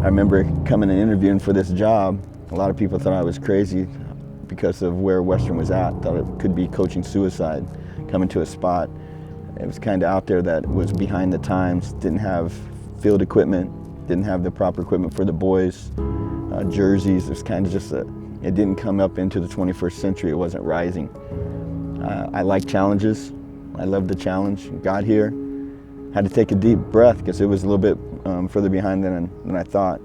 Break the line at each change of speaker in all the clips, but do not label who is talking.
remember coming and interviewing for this job. A lot of people thought I was crazy because of where Western was at. Thought it could be coaching suicide, coming to a spot. It was kind of out there that was behind the times, didn't have field equipment, didn't have the proper equipment for the boys, jerseys. It was kind of just it didn't come up into the 21st century. It wasn't rising. I like challenges. I loved the challenge. Got here, had to take a deep breath because it was a little bit further behind than I thought.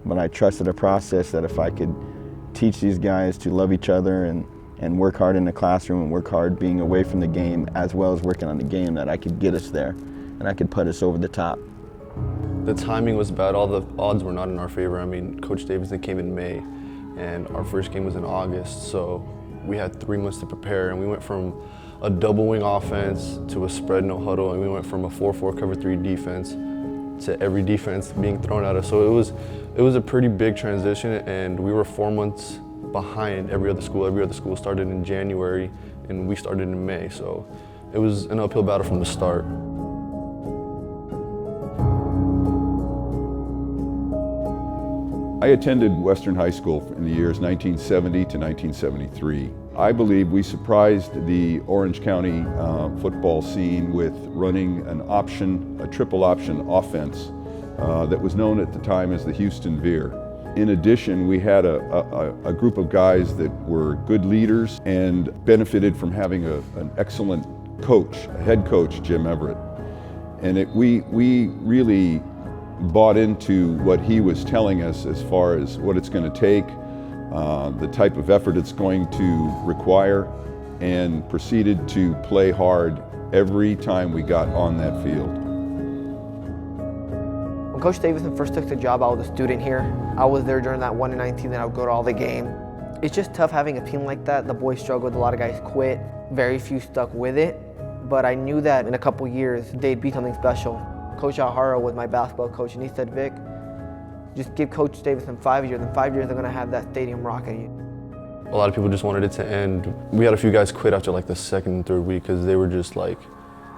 But I trusted a process that if I could teach these guys to love each other and work hard in the classroom and work hard being away from the game as well as working on the game, that I could get us there and I could put us over the top.
The timing was bad. All the odds were not in our favor. I mean, Coach Davidson came in May and our first game was in August, so we had 3 months to prepare, and we went from a double wing offense to a spread no huddle, and we went from a 4-4 cover 3 defense to every defense being thrown at us. So it was a pretty big transition, and we were 4 months behind every other school. Every other school started in January, and we started in May. So it was an uphill battle from the start.
I attended Western High School in the years 1970 to 1973. I believe we surprised the Orange County football scene with running a triple option offense that was known at the time as the Houston Veer. In addition, we had a group of guys that were good leaders and benefited from having an excellent coach, a head coach, Jim Everett. And we really bought into what he was telling us as far as what it's going to take, the type of effort it's going to require, and proceeded to play hard every time we got on that field.
When Coach Davidson first took the job, I was a student here. I was there during that 1-19, then I would go to all the games. It's just tough having a team like that. The boys struggled, a lot of guys quit, very few stuck with it, but I knew that in a couple years they'd be something special. Coach Alhara was my basketball coach, and he said, Vic, just give Coach Davidson 5 years. In 5 years, they're going to have that stadium rocking.
A lot of people just wanted it to end. We had a few guys quit after like the second and third week because they were just like,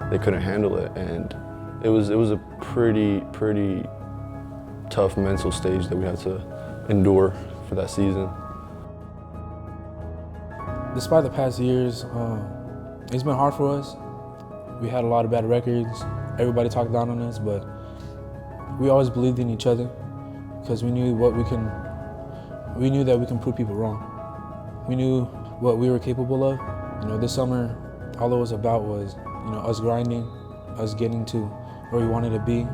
they couldn't handle it. And it was a pretty tough mental stage that we had to endure for that season.
Despite the past years, it's been hard for us. We had a lot of bad records. Everybody talked down on us, but we always believed in each other because we knew that we can prove people wrong. We knew what we were capable of. You know, this summer, all it was about was, us grinding, us getting to where we wanted to be,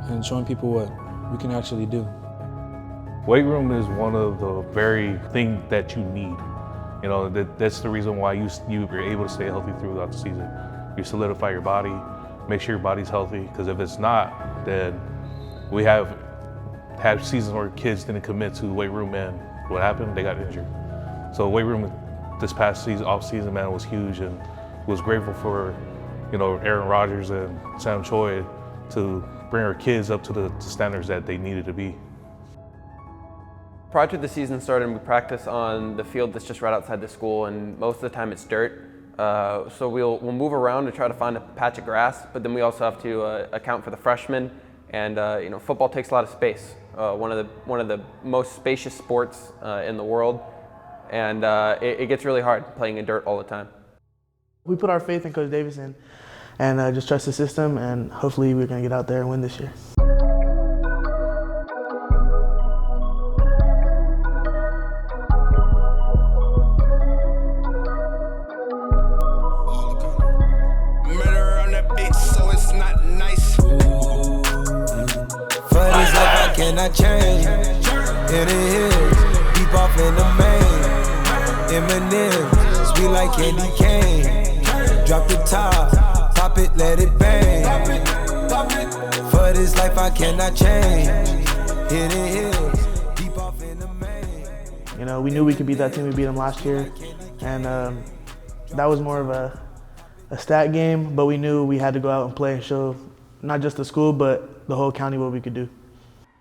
and showing people what we can actually do.
Weight room is one of the very things that you need. That's the reason why you were able to stay healthy throughout the season. You solidify your body, make sure your body's healthy, because if it's not, then we have had seasons where kids didn't commit to weight room, and what happened? They got injured. So weight room this past season, off season, man, was huge, and was grateful for, Aaron Rodgers and Sam Choi to bring our kids up to the standards that they needed to be.
Prior to the season starting, we practice on the field that's just right outside the school, and most of the time it's dirt. So we'll move around to try to find a patch of grass, but then we also have to account for the freshmen, and football takes a lot of space. One of the most spacious sports in the world, and it gets really hard playing in dirt all the time.
We put our faith in Coach Davidson and just trust the system, and hopefully we're going to get out there and win this year.
Cannot change, in the hills, deep off in the main, M&M's, sweet like candy cane, drop the top, pop it, let it bang, for this life I cannot change, in the hills, deep off in the main.
We knew we could beat that team. We beat them last year, and that was more of a stat game, but we knew we had to go out and play and show not just the school, but the whole county what we could do.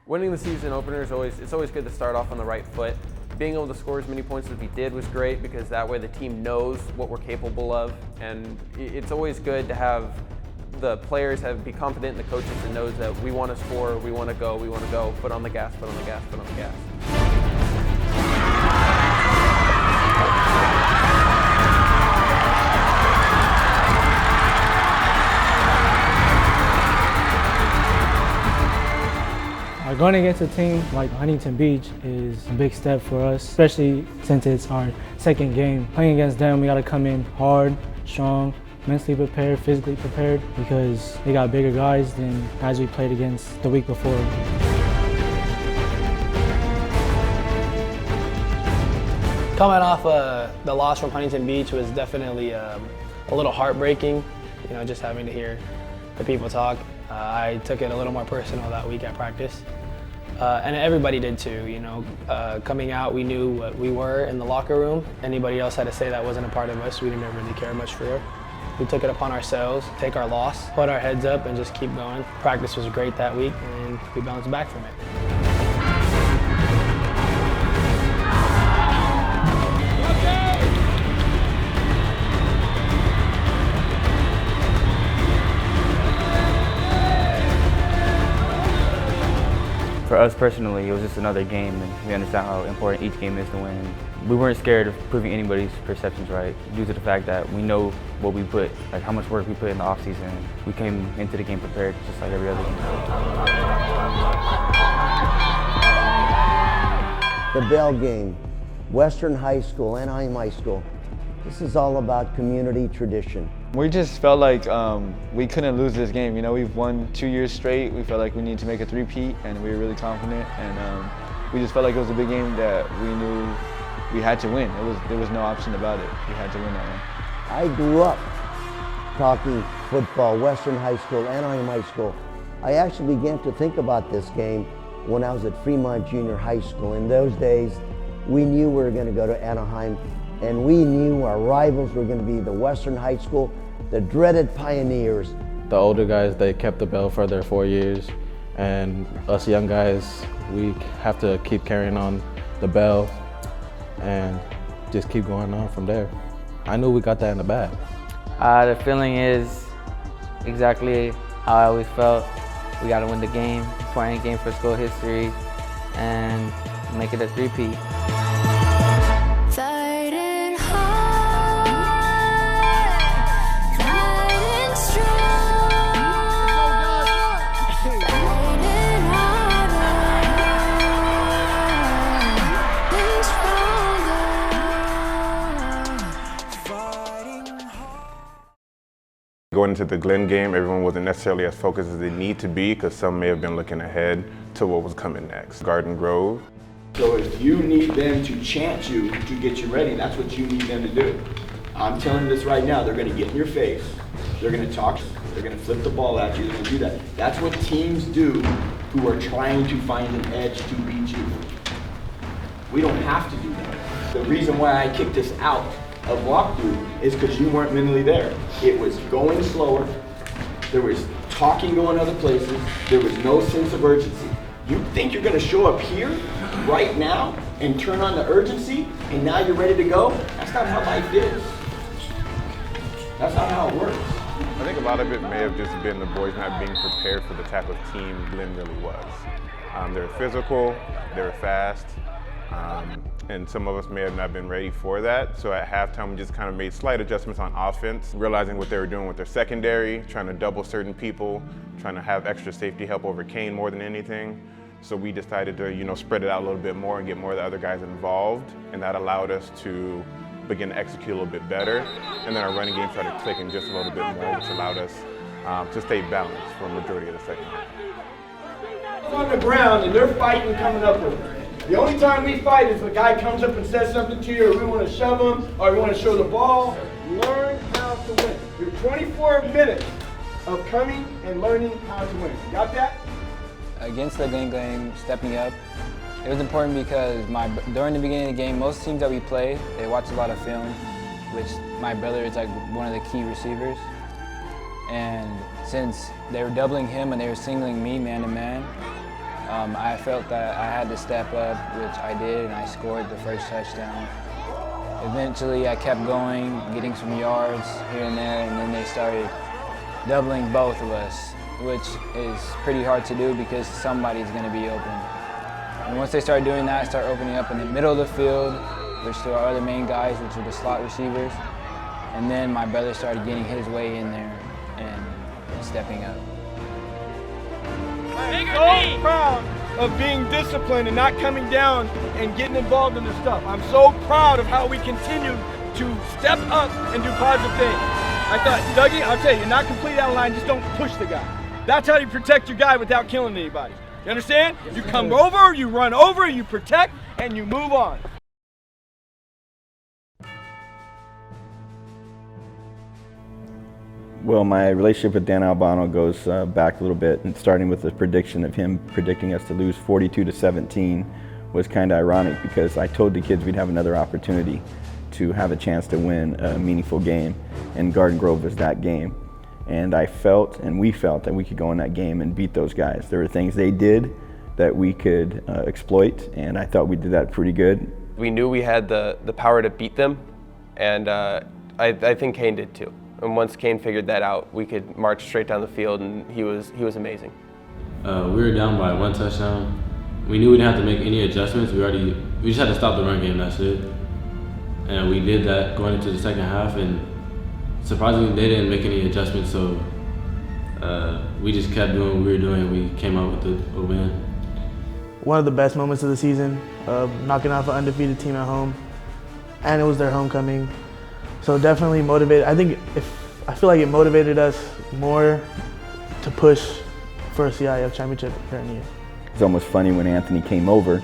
Winning the season opener it's always good to start off on the right foot. Being able to score as many points as we did was great because that way the team knows what we're capable of, and it's always good to have the players be confident in the coaches and knows that we want to score, we want to go, foot on the gas, foot on the gas, foot on the gas.
Going against a team like Huntington Beach is a big step for us, especially since it's our second game. Playing against them, we got to come in hard, strong, mentally prepared, physically prepared, because they got bigger guys than guys we played against the week before.
Coming off the loss from Huntington Beach was definitely a little heartbreaking, you know, just having to hear the people talk. I took it a little more personal that week at practice. And everybody did too, you know. Coming out, we knew what we were in the locker room. Anybody else had to say that wasn't a part of us. We didn't really care much for it. We took it upon ourselves, take our loss, put our heads up, and just keep going. Practice was great that week, and we bounced back from it.
For us personally, it was just another game, and we understand how important each game is to win. We weren't scared of proving anybody's perceptions right, due to the fact that we know what we put, like how much work we put in the offseason. We came into the game prepared, just like every other game.
The Bell game, Western High School, Anaheim High School. This is all about community tradition.
We just felt like we couldn't lose this game. You know, we've won 2 years straight. We felt like we needed to make a three-peat, and we were really confident. And we just felt like it was a big game that we knew we had to win. There was no option about it. We had to win that one.
I grew up talking football, Western High School, Anaheim High School. I actually began to think about this game when I was at Fremont Junior High School. In those days, we knew we were going to go to Anaheim, and we knew our rivals were going to be the Western High School, the dreaded Pioneers.
The older guys, they kept the Bell for their 4 years, and us young guys, we have to keep carrying on the Bell and just keep going on from there. I knew we got that in the bag.
The feeling is exactly how I always felt. We got to win the game, important game for school history, and make it a three-peat.
Going into the Glenn game, everyone wasn't necessarily as focused as they need to be because some may have been looking ahead to what was coming next. Garden Grove.
So if you need them to chant you to get you ready, that's what you need them to do. I'm telling you this right now, they're gonna get in your face, they're gonna talk, they're gonna flip the ball at you, they're gonna do that. That's what teams do who are trying to find an edge to beat you. We don't have to do that. The reason why I kicked us out of walkthrough is because you weren't mentally there. It was going slower, there was talking going other places, there was no sense of urgency. You think you're gonna show up here, right now, and turn on the urgency, and now you're ready to go? That's not how life is. That's not how it works.
I think a lot of it may have just been the boys not being prepared for the type of team Glenn really was. They were physical, they were fast, and some of us may have not been ready for that. So at halftime, we just kind of made slight adjustments on offense, realizing what they were doing with their secondary, trying to double certain people, trying to have extra safety help over Kane more than anything. So we decided to, spread it out a little bit more and get more of the other guys involved, and that allowed us to begin to execute a little bit better. And then our running game started clicking just a little bit more, which allowed us to stay balanced for a majority of the second half.
On the ground and they're fighting coming up with it. The only time we fight is if a guy comes up and says something to you, or we want to shove him, or we want to show the ball. Learn how to win. You're 24 minutes of coming and learning how to win. Got that?
Against the Glenn game, stepping up, it was important because during the beginning of the game, most teams that we play, they watch a lot of film, which my brother is like one of the key receivers. And since they were doubling him and they were singling me man to man, I felt that I had to step up, which I did, and I scored the first touchdown. Eventually, I kept going, getting some yards here and there, and then they started
doubling both of us, which is pretty hard to do because somebody's going to be open. And once they start doing that, start opening up in the middle of the field, which to our other main guys, which are the slot receivers. And then my brother started getting his way in there and stepping up.
I'm so proud of being disciplined and not coming down and getting involved in this stuff. I'm so proud of how we continue to step up and do positive things. I thought, Dougie, I'll tell you, you're not completely out of line, just don't push the guy. That's how you protect your guy without killing anybody. You understand? You come over, you run over, you protect, and you move on.
Well, my relationship with Dan Albano goes back a little bit, and starting with the prediction of him predicting us to lose 42-17 was kind of ironic because I told the kids we'd have another opportunity to have a chance to win a meaningful game, and Garden Grove was that game. And I felt, and we felt, that we could go in that game and beat those guys. There were things they did that we could exploit, and I thought we did that pretty good.
We knew we had the power to beat them, and I think Kane did too. And once Kane figured that out, we could march straight down the field, and he was amazing.
We were down by 1 touchdown. We knew we didn't have to make any adjustments. We just had to stop the run game, that's it. And we did that going into the second half, and surprisingly, they didn't make any adjustments, so we just kept doing what we were doing, and we came out with a win.
One of the best moments of the season, knocking off an undefeated team at home, and it was their homecoming. So definitely motivated. I feel like it motivated us more to push for a CIF championship during the year.
It's almost funny when Anthony came over,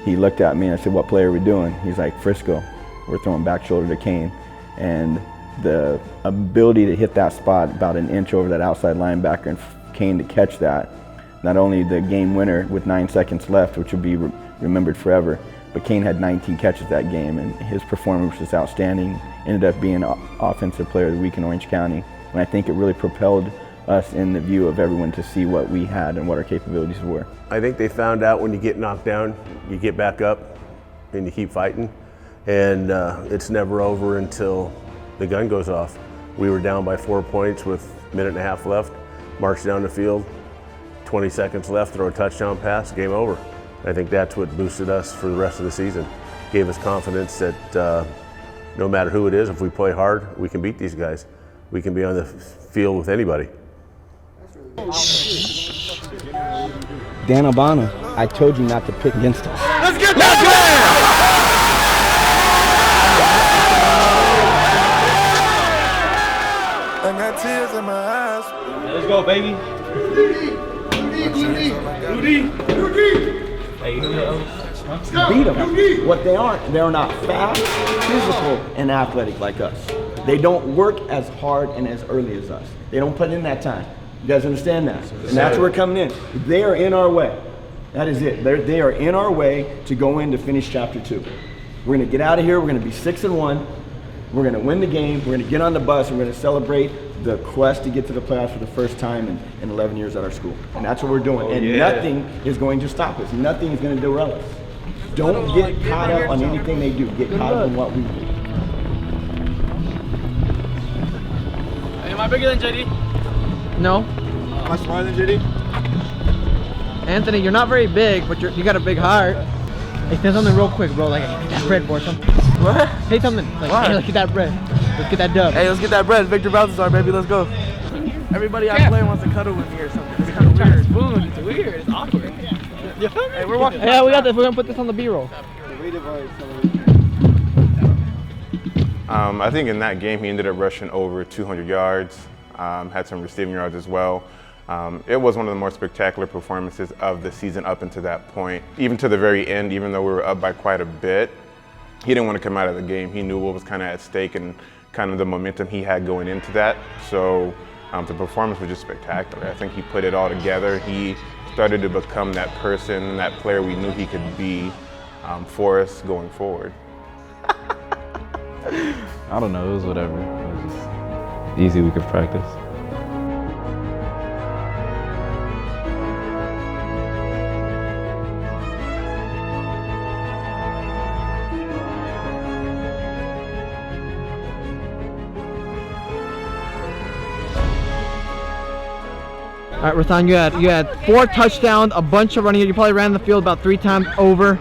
he looked at me and I said, "What play are we doing?" He's like, "Frisco. We're throwing back shoulder to Kane." And the ability to hit that spot about an inch over that outside linebacker and Kane to catch that, not only the game winner with 9 seconds left, which will be remembered forever, but Kane had 19 catches that game, and his performance was outstanding. Ended up being Offensive Player of the Week in Orange County. And I think it really propelled us in the view of everyone to see what we had and what our capabilities were.
I think they found out when you get knocked down, you get back up and you keep fighting. And it's never over until the gun goes off. We were down by 4 points with a minute and a half left, marched down the field, 20 seconds left, throw a touchdown pass, game over. I think that's what boosted us for the rest of the season. Gave us confidence that no matter who it is, if we play hard, we can beat these guys. We can be on the field with anybody.
Dan Albano, I told you not to pick against us.
Let's get that
I got tears in my eyes.
Let's go, baby.
Beat them. What they aren't, they're not fast, physical, and athletic like us. They don't work as hard and as early as us. They don't put in that time. You guys understand that? And that's where we're coming in. They are in our way. That is it. They are in our way to go in to finish chapter 2. We're going to get out of here. We're going to be 6-1. We're going to win the game. We're going to get on the bus. And we're going to celebrate the quest to get to the playoffs for the first time in 11 years at our school. And that's what we're doing. And nothing is going to stop us. Nothing is going to derail us. Don't get caught up on anything they do. Get caught up on what we do.
Am I bigger than JD?
No.
Am I smaller than JD?
Anthony, you're not very big, but you got a big heart. Hey, say something real quick, bro. Like, hey, get that bread, boy. What? Say something. Like, hey, let's get that bread. Let's get that dub.
Hey, let's get that bread. Victor Balthazar, baby. Let's go. Everybody I play wants to cuddle with me or something. It's kind of weird.
Spoon. It's weird. It's awkward.
Hey, we're walking.
Yeah, we got this. We're gonna put this on the B-roll.
I think in that game he ended up rushing over 200 yards, had some receiving yards as well. It was one of the more spectacular performances of the season up until that point. Even to the very end, even though we were up by quite a bit, he didn't want to come out of the game. He knew what was kind of at stake and kind of the momentum he had going into that. So the performance was just spectacular. I think he put it all together. He started to become that person, that player we knew he could be for us going forward.
I don't know, it was whatever. It was just easy, we could practice.
All right, Rathan, you had 4 touchdowns, a bunch of running. You probably ran the field about 3 times over.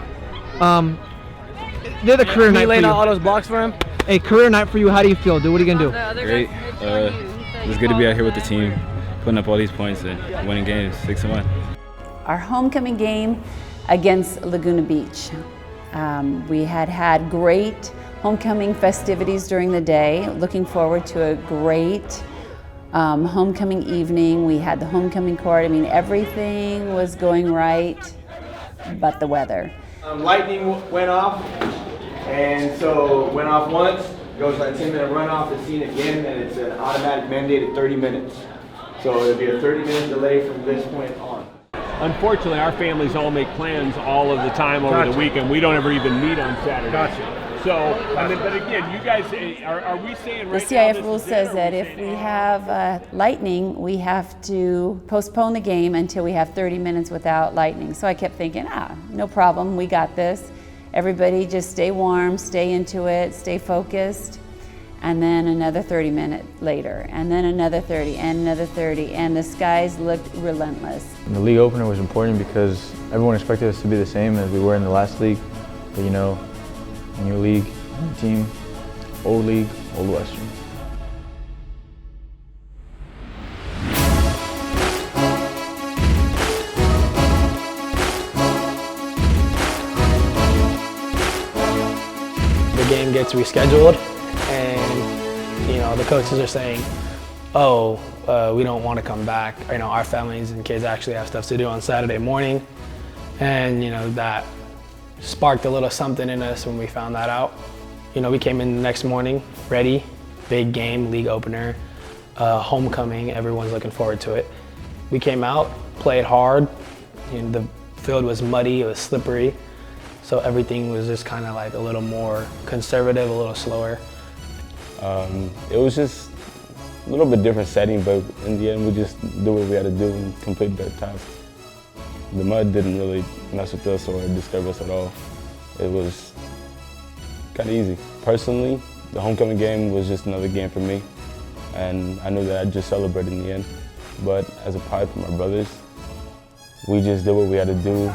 Did a career night for
laying
you.
out all those blocks for him?
A career night for you. How do you feel, dude? What are you gonna do?
Great. It's good to be out here with the team, putting up all these points and winning games 6-1.
Our homecoming game against Laguna Beach. We had great homecoming festivities during the day. Looking forward to a great homecoming evening. We had the homecoming court. I mean, everything was going right, but the weather.
Lightning went off, and so went off once, goes on a 10-minute runoff, it's seen again, and it's an automatic mandated 30 minutes. So it'll be a 30-minute delay from this point on.
Unfortunately, our families all make plans all of the time over the weekend. We don't ever even meet on Saturday.
Gotcha.
So, but again, you guys, are we saying right
The
now?
CIF rule says that if we have lightning, we have to postpone the game until we have 30 minutes without lightning. So I kept thinking, no problem, we got this. Everybody just stay warm, stay into it, stay focused. And then another 30 minutes later, and then another 30, and another 30, and the skies looked relentless.
The league opener was important because everyone expected us to be the same as we were in the last league. But you know, new league, new team, old league, old Western.
The game gets rescheduled, and you know the coaches are saying, "Oh, we don't want to come back." You know, our families and kids actually have stuff to do on Saturday morning, and you know that sparked a little something in us when we found that out. You know, we came in the next morning ready, big game, league opener, homecoming. Everyone's looking forward to it. We came out, played hard. You know, the field was muddy, it was slippery. So everything was just kind of like a little more conservative, a little slower.
It was just a little bit different setting, but in the end we just did what we had to do and completed that task. The mud didn't really mess with us or disturb us at all. It was kind of easy. Personally, the homecoming game was just another game for me, and I knew that I'd just celebrate in the end. But as a pride for my brothers, we just did what we had to do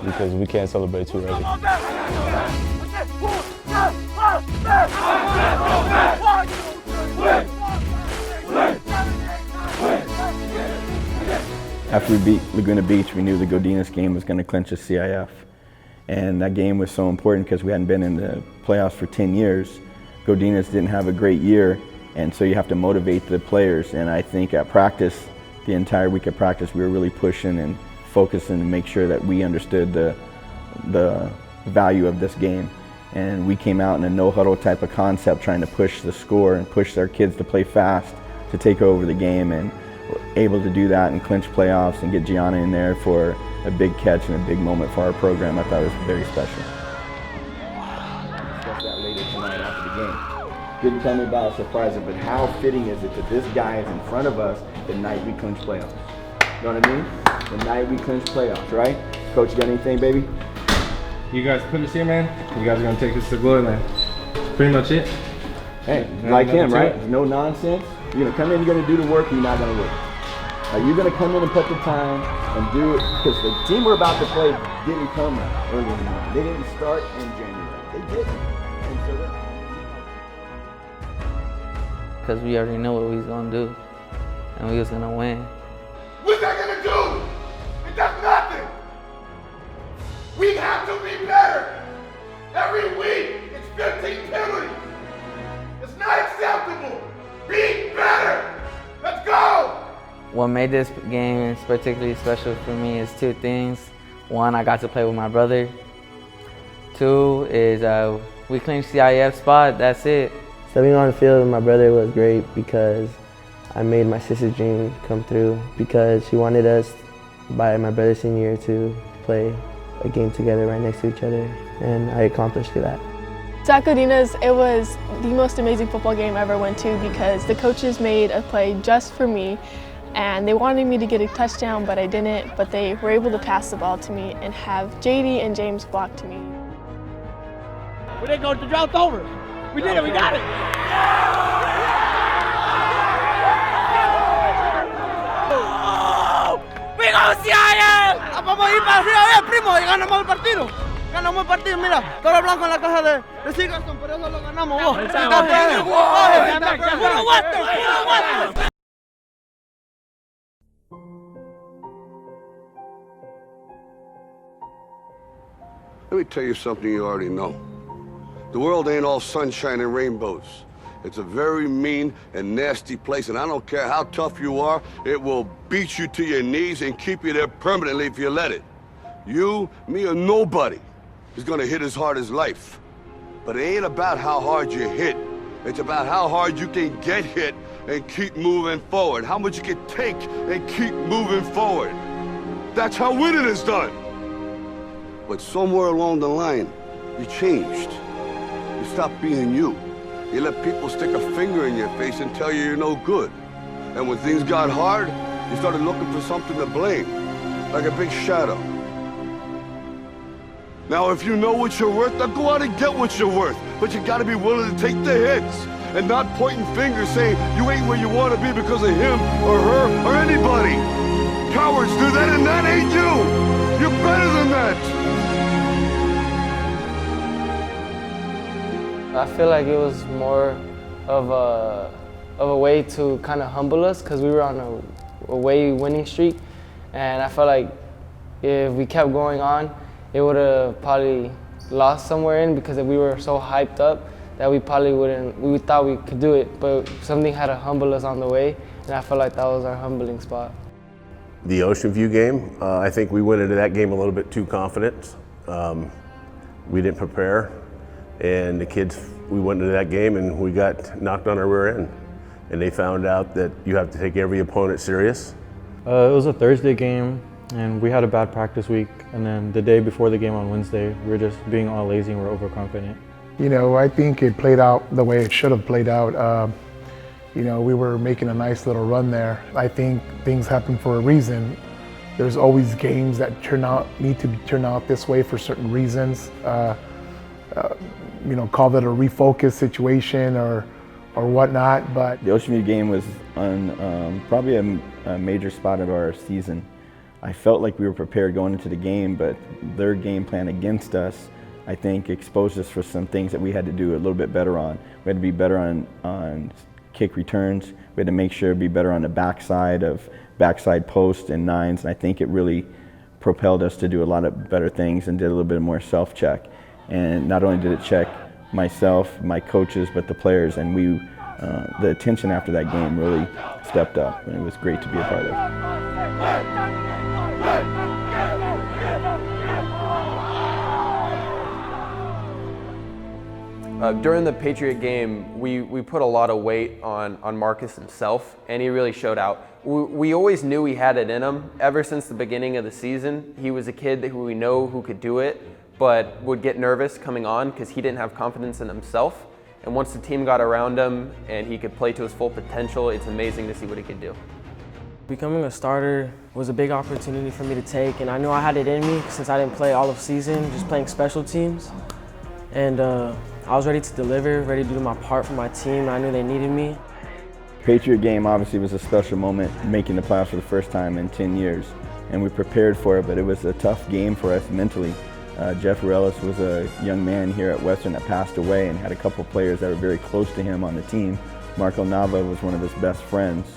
because we can't celebrate too early.
After we beat Laguna Beach, we knew the Godinez game was going to clinch the CIF. And that game was so important because we hadn't been in the playoffs for 10 years. Godinez didn't have a great year, and so you have to motivate the players. And I think at practice, the entire week of practice, we were really pushing and focusing to make sure that we understood the value of this game. And we came out in a no-huddle type of concept, trying to push the score and push our kids to play fast, to take over the game, and were able to do that and clinch playoffs and get Gianna in there for a big catch and a big moment for our program. I thought it was very special.
Discuss that later tonight after the game. Didn't tell me about a surprise, but how fitting is it that this guy is in front of us the night we clinch playoffs? You know what I mean? The night we clinch playoffs, right? Coach, you got anything, baby?
You guys put us here, man. You guys are gonna take us to glory land. That's pretty much it.
Hey, like him, right? No nonsense. You're gonna come in, you're gonna do the work, and you're not gonna work. You're gonna come in and put the time and do it, because the team we're about to play didn't come early in the morning. They didn't start in January. They didn't. And so
because we already know what we was gonna do, and we was gonna win.
What's that gonna do? It does nothing. We have to be better. Every week, it's 15 penalties. It's not acceptable. Be better. Let's go.
What made this game particularly special for me is two things. One, I got to play with my brother. Two is we clinched CIF spot, that's it.
Stepping on the field with my brother was great because I made my sister's dream come through, because she wanted us by my brother's senior year to play a game together right next to each other, and I accomplished that.
At Godinez, it was the most amazing football game I ever went to because the coaches made a play just for me, and they wanted me to get a touchdown, but I didn't, but they were able to pass the ball to me and have JD and James block to me.
We didn't go, the drought's over. We did it, we got it.
CIF! Vamos a ir para CIF, primo, y ganamos el partido. Ganamos el partido, mira, todo lo blanco en la caja de Sigerson, por eso lo ganamos. Vos.
Let me tell you something you already know. The world ain't all sunshine and rainbows. It's a very mean and nasty place, and I don't care how tough you are, it will beat you to your knees and keep you there permanently if you let it. You, me, or nobody is gonna hit as hard as life. But it ain't about how hard you hit. It's about how hard you can get hit and keep moving forward. How much you can take and keep moving forward. That's how winning is done. But somewhere along the line, you changed. You stopped being you. You let people stick a finger in your face and tell you you're no good. And when things got hard, you started looking for something to blame, like a big shadow. Now, if you know what you're worth, then go out and get what you're worth. But you gotta be willing to take the hits and not pointing fingers saying you ain't where you wanna be because of him or her or anybody. Cowards do that, and that ain't you. You're better than that.
I feel like it was more of a way to kind of humble us because we were on a way winning streak, and I felt like if we kept going on, it would have probably lost somewhere in because we were so hyped up that we probably wouldn't. We thought we could do it, but something had to humble us on the way, and I felt like that was our humbling spot.
The Ocean View game, I think we went into that game a little bit too confident. We didn't prepare. And the kids, we went into that game and we got knocked on our rear end. And they found out that you have to take every opponent serious.
It was a Thursday game and we had a bad practice week. And then the day before the game on Wednesday, we were just being all lazy and we're overconfident.
You know, I think it played out the way it should have played out. You know, we were making a nice little run there. I think things happen for a reason. There's always games that need to turn out this way for certain reasons. You know, call it a refocus situation or whatnot, but
the Ocean View game was on probably a major spot of our season. I felt like we were prepared going into the game, but their game plan against us, I think, exposed us for some things that we had to do a little bit better on. We had to be better on kick returns. We had to make sure to be better on the backside posts and nines, and I think it really propelled us to do a lot of better things and did a little bit more self-check. And not only did it check myself, my coaches, but the players, and the attention after that game really stepped up, and it was great to be a part
of. During the Patriot game, we put a lot of weight on Marcus himself, and he really showed out. We always knew he had it in him. Ever since the beginning of the season, he was a kid who we know who could do it, but would get nervous coming on because he didn't have confidence in himself. And once the team got around him and he could play to his full potential, it's amazing to see what he could do.
Becoming a starter was a big opportunity for me to take, and I knew I had it in me since I didn't play all of season, just playing special teams. And I was ready to deliver, ready to do my part for my team. I knew they needed me.
Patriot game obviously was a special moment, making the playoffs for the first time in 10 years. And we prepared for it, but it was a tough game for us mentally. Jeff Relis was a young man here at Western that passed away and had a couple players that were very close to him on the team. Marco Nava was one of his best friends.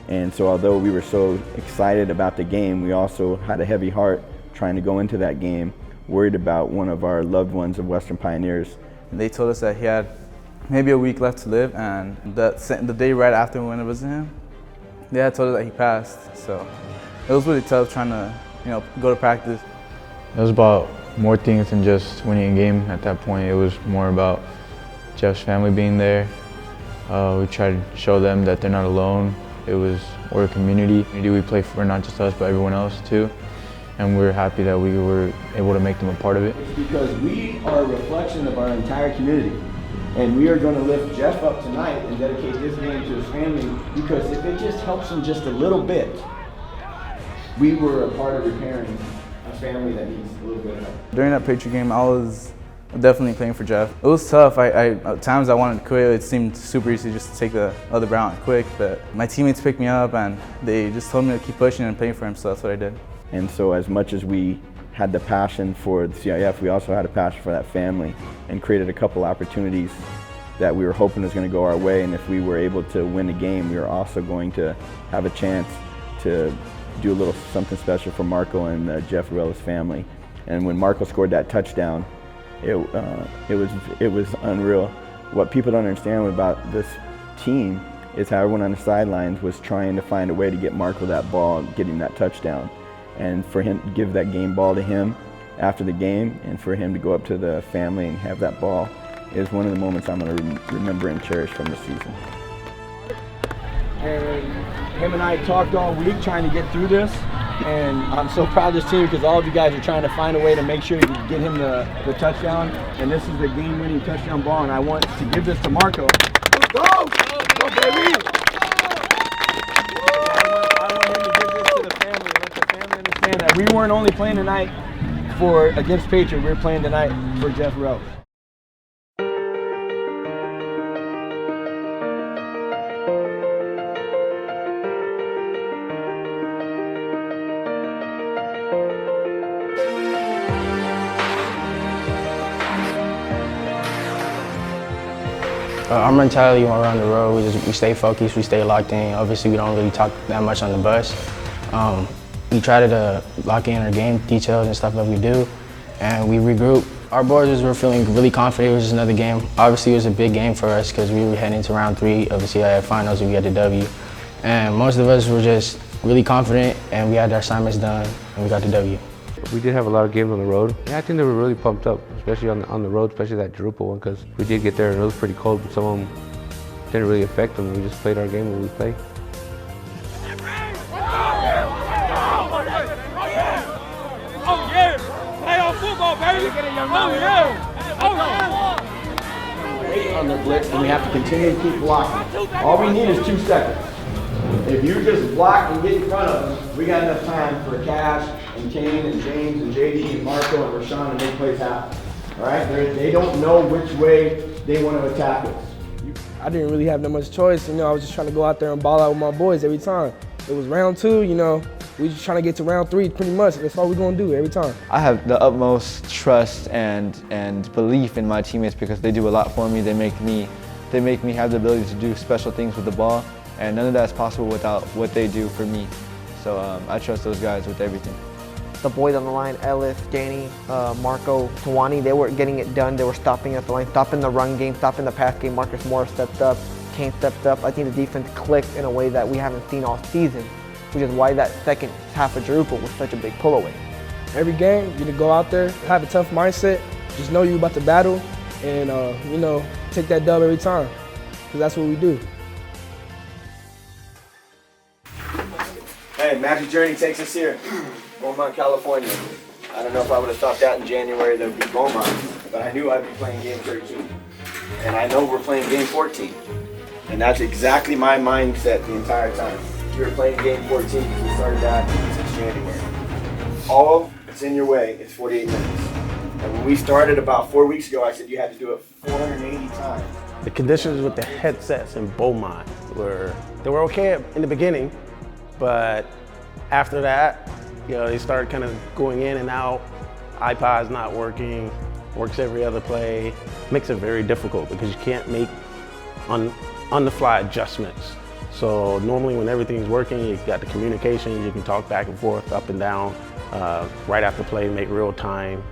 And so although we were so excited about the game, we also had a heavy heart trying to go into that game, worried about one of our loved ones of Western Pioneers.
They told us that he had maybe a week left to live, and the day right after when it was him, they had told us that he passed. So it was really tough trying to, go to practice.
It was about more things than just winning a game at that point. It was more about Jeff's family being there. We tried to show them that they're not alone. We're a community. We play for not just us, but everyone else too. And we're happy that we were able to make them a part of it.
It's because we are a reflection of our entire community. And we are going to lift Jeff up tonight and dedicate this game to his family, because if it just helps him just a little bit, we were a part of repairing a family that needs a little bit of help.
During that Patriot game, I was Definitely playing for Jeff. It was tough. At times I wanted to quit. It seemed super easy just to take the other route quick, but my teammates picked me up and they just told me to keep pushing and playing for him, so that's what I did.
And so as much as we had the passion for the CIF, we also had a passion for that family and created a couple opportunities that we were hoping was going to go our way. And if we were able to win the game, we were also going to have a chance to do a little something special for Marco and Jeff Ruelas' family. And when Marco scored that touchdown, it was unreal. What people don't understand about this team is how everyone on the sidelines was trying to find a way to get Marco that ball, getting that touchdown. And for him to give that game ball to him after the game, and for him to go up to the family and have that ball, is one of the moments I'm going to remember and cherish from the season.
And him and I talked all week trying to get through this, and I'm so proud of this team because all of you guys are trying to find a way to make sure you get him the touchdown, and this is the game-winning touchdown ball, and I want to give this to Marco. Let's go! Go, baby! I want him to give this to the family, let the family understand that we weren't only playing tonight against Patriot, we were playing tonight for Jeff Ruelas.
Our mentality when we're on the road, we stay focused, we stay locked in. Obviously, we don't really talk that much on the bus. We try to lock in our game details and stuff that we do, and we regroup. Our boys were feeling really confident. It was just another game. Obviously, it was a big game for us because we were heading into round 3 of the CIF finals and we had the W. And most of us were just really confident, and we had our assignments done, and we got the W.
We did have a lot of games on the road. Yeah, I think they were really pumped up, especially on the road, especially that Drupa one, because we did get there and it was pretty cold, but some of them didn't really affect them. We just played our game when we played.
Oh yeah! Play on football, baby! Oh yeah! Oh yeah!
Wait on their blitz, and we have to continue to keep blocking. All we need is 2 seconds. If you just block and get in front of them, we got enough time for Cash and Kane and James and JD and Marco and Rashawn to make plays happen. All right? They don't know which way they want to attack us.
I didn't really have that much choice. I was just trying to go out there and ball out with my boys every time. It was round 2, we just trying to get to round 3 pretty much. That's all we're going to do every time.
I have the utmost trust and belief in my teammates because they do a lot for me. They make me have the ability to do special things with the ball, and none of that is possible without what they do for me. So I trust those guys with everything.
The boys on the line, Ellis, Danny, Marco, Tawani, they were getting it done. They were stopping at the line, stopping the run game, stopping the pass game. Marcus Morris stepped up, Kane stepped up. I think the defense clicked in a way that we haven't seen all season, which is why that second half of Drupa was such a big pull away.
Every game, you need to go out there, have a tough mindset, just know you're about to battle, and take that dub every time, because that's what we do.
Hey, Magic Journey takes us here, Beaumont, California. I don't know if I would have thought that in January that would be Beaumont, but I knew I'd be playing game 13. And I know we're playing game 14. And that's exactly my mindset the entire time. We were playing game 14 because we started that since January. All that's in your way is 48 minutes. And when we started about 4 weeks ago, I said you had to do it 480 times.
The conditions with the headsets in Beaumont they were okay in the beginning, but after that, they started kind of going in and out. iPod's not working, works every other play. Makes it very difficult because you can't make on-the-fly adjustments. So normally when everything's working, you've got the communications, you can talk back and forth, up and down, right after play, make real-time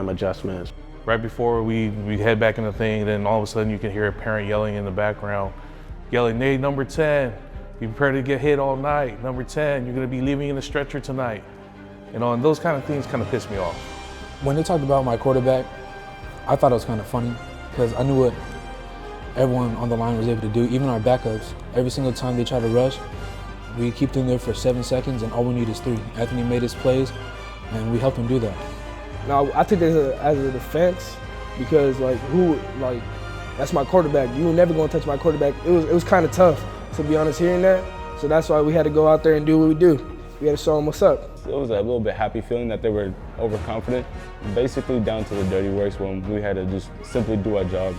adjustments.
Right before we head back in the thing, then all of a sudden you can hear a parent yelling in the background, yelling, "Hey, number 10, be prepared to get hit all night. Number 10, you're gonna be leaving in a stretcher tonight." And those kind of things kind of piss me off.
When they talked about my quarterback, I thought it was kind of funny because I knew what everyone on the line was able to do, even our backups. Every single time they try to rush, we keep them there for 7 seconds and all we need is 3. Anthony made his plays and we helped him do that.
Now, I took it as a defense because that's my quarterback. You were never gonna touch my quarterback. It was kind of tough, to be honest, hearing that. So that's why we had to go out there and do what we do. we had to show them what's up.
It was a little bit happy feeling that they were overconfident. Basically down to the dirty works when we had to just simply do our job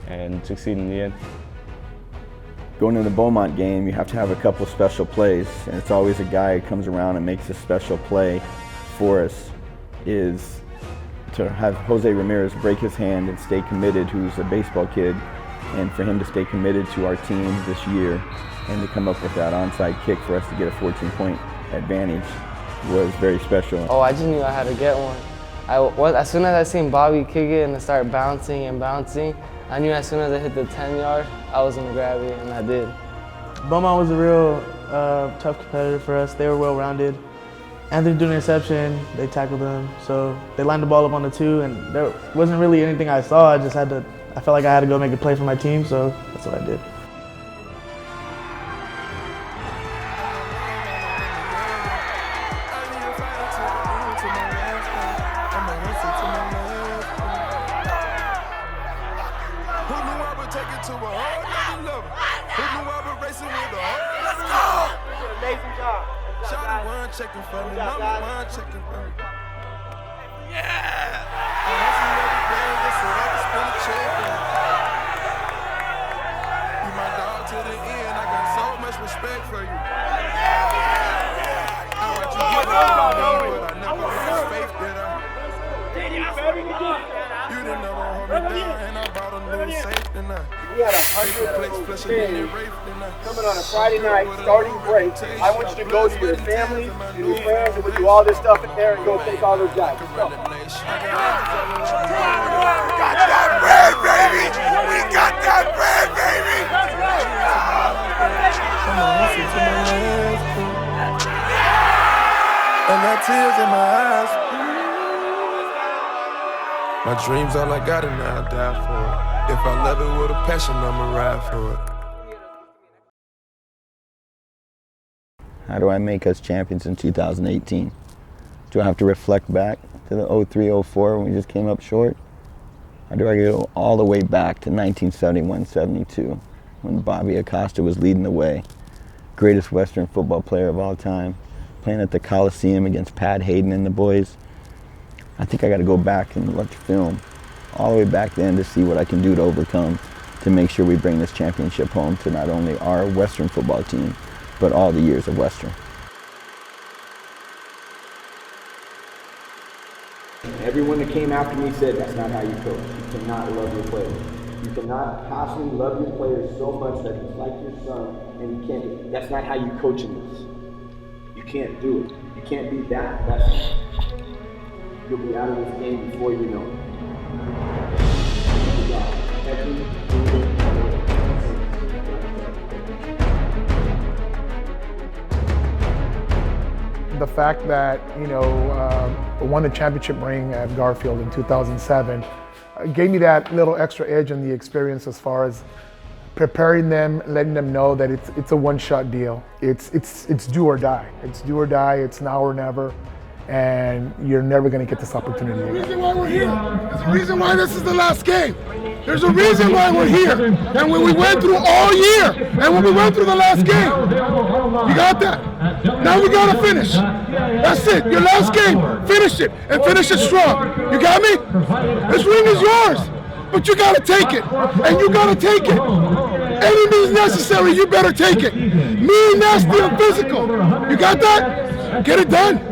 and succeed in the end.
Going to the Beaumont game, you have to have a couple special plays, and it's always a guy who comes around and makes a special play for us. Is to have Jose Ramirez break his hand and stay committed, who's a baseball kid, and for him to stay committed to our team this year and to come up with that onside kick for us to get a 14-point advantage was very special.
Oh, I just knew I had to get one. As soon as I seen Bobby kick it and it started bouncing and bouncing, I knew as soon as I hit the 10-yard, I was gonna grab it, and I did.
Beaumont was a real tough competitor for us. They were well-rounded. Anthony did an interception, they tackled him, so they lined the ball up on the 2, and there wasn't really anything I saw. I felt like I had to go make a play for my team, so that's what I did.
Checking for me, number one checking for me. Yeah! You my dog to the end, I got so much respect for you. I want you to get on me, but I never lost faith, did I? You didn't never hold me down, and I bought a new safe, didn't I?
We had 100 kids coming on a Friday night, starting break. I want you to go to your family, to your friends, and we do all this stuff in there and go take all those guys. Let's go.
Got that bread, baby! We got that bread, baby! And that tears in my eyes. My dreams all I got and now I die for it. If I love it with a passion, I'ma ride for it.
How do I make us champions in 2018? Do I have to reflect back to the 03-04 when we just came up short? Or do I go all the way back to 1971-72 when Bobby Acosta was leading the way? Greatest Western football player of all time, playing at the Coliseum against Pat Hayden and the boys. I think I got to go back and watch film all the way back then to see what I can do to overcome to make sure we bring this championship home to not only our Western football team, but all the years of Western.
Everyone that came after me said that's not how you coach. You cannot love your players. You cannot passionately love your players so much that it's like your son, and you can't. That's not how you coach in this. You can't do it. You can't be that. That's. You'll be out of this game before you know it.
The fact that, won the championship ring at Garfield in 2007 gave me that little extra edge in the experience as far as preparing them, letting them know that it's a one-shot deal. It's do or die. It's do or die, it's now or never. And you're never going to get this opportunity again.
There's a reason why we're here. There's a reason why this is the last game. There's a reason why we're here. And when we went through all year, and when we went through the last game, you got that? Now we got to finish. That's it. Your last game, finish it, and finish it strong. You got me? This ring is yours, but you got to take it, and you got to take it. Any means necessary, you better take it. Mean, nasty, and physical. You got that? Get it done.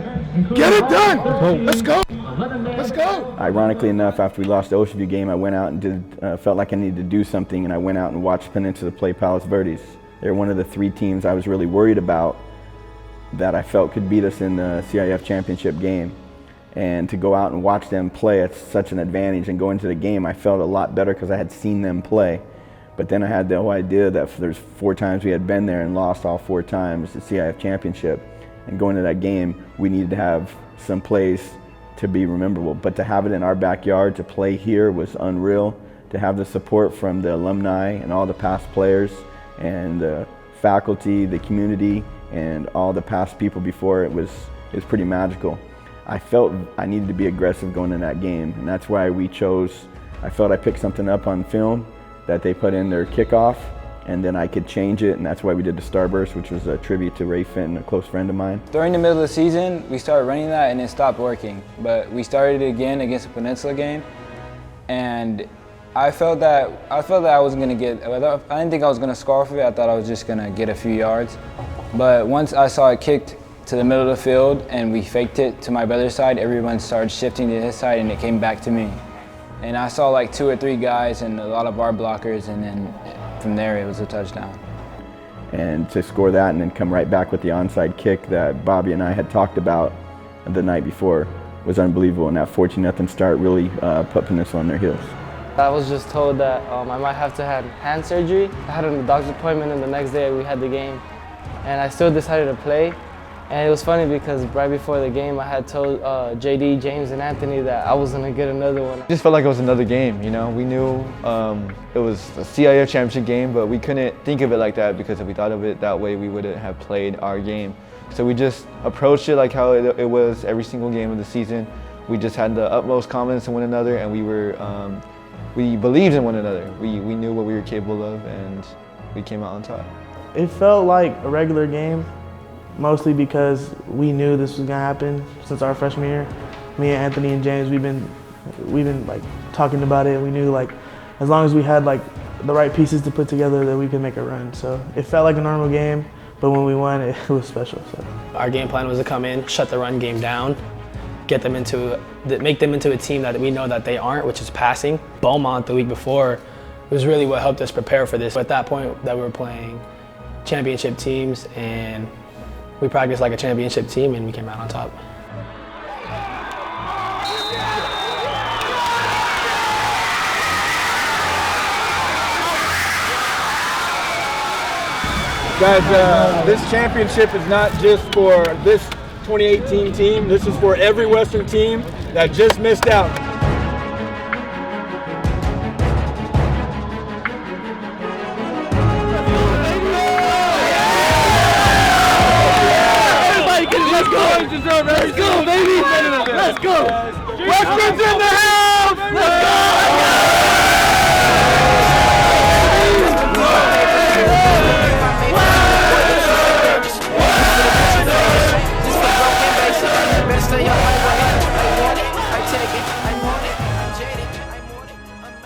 Get it done. Let's go. Let's go.
Ironically enough, after we lost the Ocean View game, I went out and felt like I needed to do something, and I went out and watched Peninsula play Palos Verdes. They're one of the 3 teams I was really worried about that I felt could beat us in the CIF championship game. And to go out and watch them play at such an advantage and go into the game, I felt a lot better because I had seen them play. But then I had the whole idea that there's 4 times we had been there and lost all 4 times the CIF championship. And going to that game, we needed to have some plays to be memorable. But to have it in our backyard, to play here was unreal. To have the support from the alumni and all the past players and the faculty, the community, and all the past people before it was pretty magical. I felt I needed to be aggressive going in that game, and that's why we chose, I felt I picked something up on film that they put in their kickoff, and then I could change it, and that's why we did the Starburst, which was a tribute to Ray Fenton, a close friend of mine.
During the middle of the season, we started running that and it stopped working. But we started it again against the Peninsula game, and I felt that I wasn't gonna get, I didn't think I was gonna score off of it. I thought I was just gonna get a few yards. But once I saw it kicked to the middle of the field and we faked it to my brother's side, everyone started shifting to his side and it came back to me. And I saw like 2 or 3 guys and a lot of our blockers, and then from there it was a touchdown.
And to score that and then come right back with the onside kick that Bobby and I had talked about the night before was unbelievable, and that 14-0 start really put Peninsula on their heels.
I was just told that I might have to have hand surgery. I had a doctor's appointment, and the next day we had the game. And I still decided to play. And it was funny because right before the game, I had told JD, James, and Anthony that I was gonna get another one.
It just felt like it was another game, you know? We knew it was a CIF championship game, but we couldn't think of it like that because if we thought of it that way, we wouldn't have played our game. So we just approached it like how it was every single game of the season. We just had the utmost confidence in one another, and we believed in one another. We knew what we were capable of, and we came out on top.
It felt like a regular game, mostly because we knew this was gonna happen since our freshman year. Me and Anthony and James, we've been like talking about it. We knew like as long as we had like the right pieces to put together that we could make a run. So it felt like a normal game, but when we won, it was special. So
our game plan was to come in, shut the run game down, make them into a team that we know that they aren't, which is passing. Beaumont the week before was really what helped us prepare for this. At that point that we were playing championship teams, and we practiced like a championship team, and we came out on top.
Guys, this championship is not just for this 2018 team. This is for every Western team that just missed out. Let's go, baby! Let's go! Western's in the house! Let's go!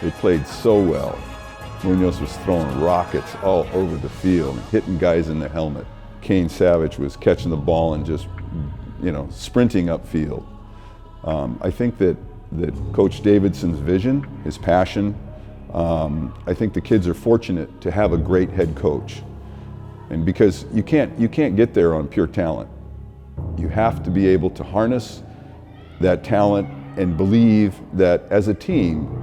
They played so well. Munoz was throwing rockets all over the field, hitting guys in the helmet. Kane Savage was catching the ball and just, sprinting upfield. I think that Coach Davidson's vision, his passion, I think the kids are fortunate to have a great head coach. And because you can't get there on pure talent. You have to be able to harness that talent and believe that as a team,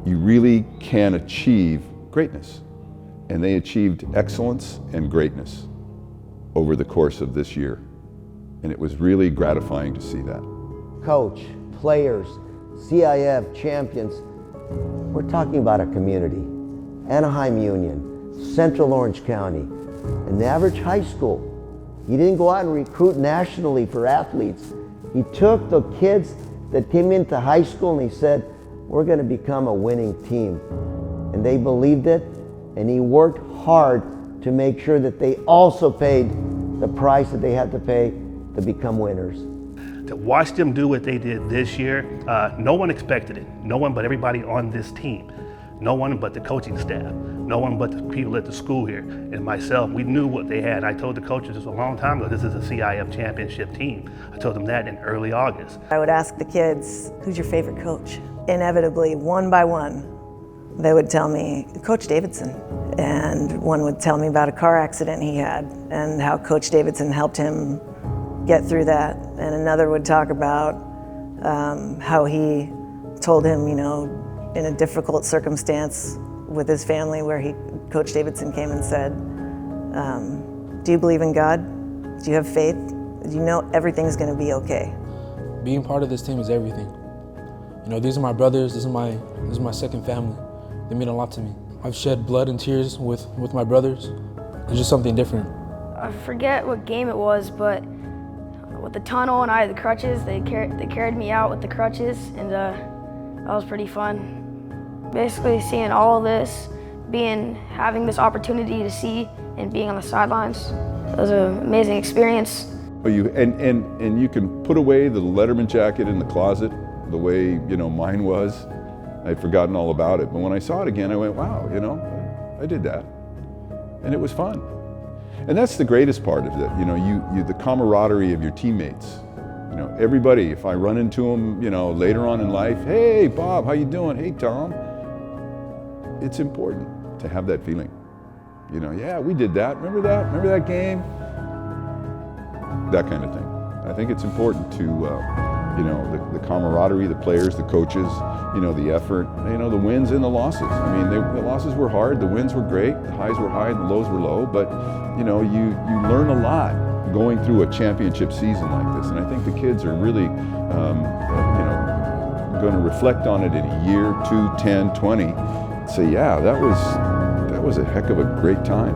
you really can achieve greatness. And they achieved excellence and greatness over the course of this year. And it was really gratifying to see that.
Coach, players, CIF champions, we're talking about a community. Anaheim Union, Central Orange County, an average high school. He didn't go out and recruit nationally for athletes. He took the kids that came into high school and he said, we're going to become a winning team. And they believed it, and he worked hard to make sure that they also paid the price that they had to pay to become winners.
To watch them do what they did this year, no one expected it. No one but everybody on this team. No one but the coaching staff. No one but the people at the school here. And myself, we knew what they had. I told the coaches this a long time ago, this is a CIF championship team. I told them that in early August.
I would ask the kids, who's your favorite coach? Inevitably, one by one, they would tell me, Coach Davidson. And one would tell me about a car accident he had and how Coach Davidson helped him get through that. And another would talk about how he told him, in a difficult circumstance with his family where Coach Davidson came and said, do you believe in God? Do you have faith? Do you know everything's gonna be okay?
Being part of this team is everything. These are my brothers, this is my second family. They mean a lot to me. I've shed blood and tears with my brothers. It's just something different.
I forget what game it was, but with the tunnel and I had the crutches, they carried me out with the crutches, and that was pretty fun. Basically seeing all this having this opportunity to see and being on the sidelines. It was an amazing experience.
And you can put away the Letterman jacket in the closet the way, mine was. I'd forgotten all about it. But when I saw it again, I went, wow, I did that. And it was fun. And that's the greatest part of it, the camaraderie of your teammates. Everybody, if I run into them, later on in life, hey, Bob, how you doing? Hey, Tom. It's important to have that feeling. Yeah, we did that. Remember that? Remember that game? That kind of thing. I think it's important to, the camaraderie, the players, the coaches, the effort, the wins and the losses. I mean, the losses were hard, the wins were great, the highs were high and the lows were low, but, you learn a lot going through a championship season like this. And I think the kids are really, going to reflect on it in a year, 2, 10, 20, say, yeah, that was a heck of a great time.